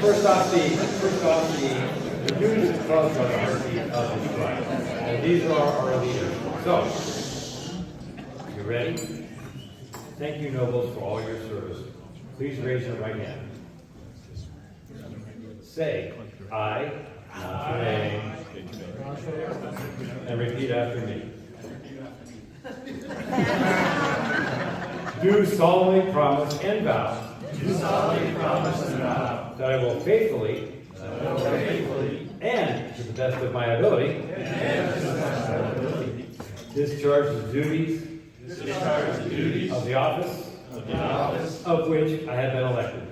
First off, the duties of the club are of the tribe. And these are our leaders. So, you ready? Thank you, nobles, for all your service. Please raise your right hand. Say, I, name, and repeat after me. Do solemnly promise and vow that I will faithfully and to the best of my ability discharge the duties of the office of which I have been elected.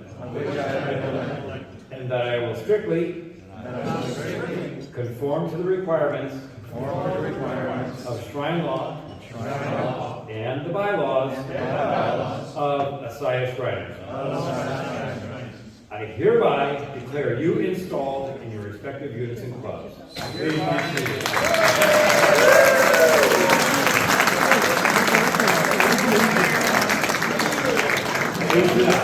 And that I will strictly conform to the requirements of Shrine Law and the bylaws of Asaya Shriners. I hereby declare you installed in your respective units and clubs. Please be seated. Please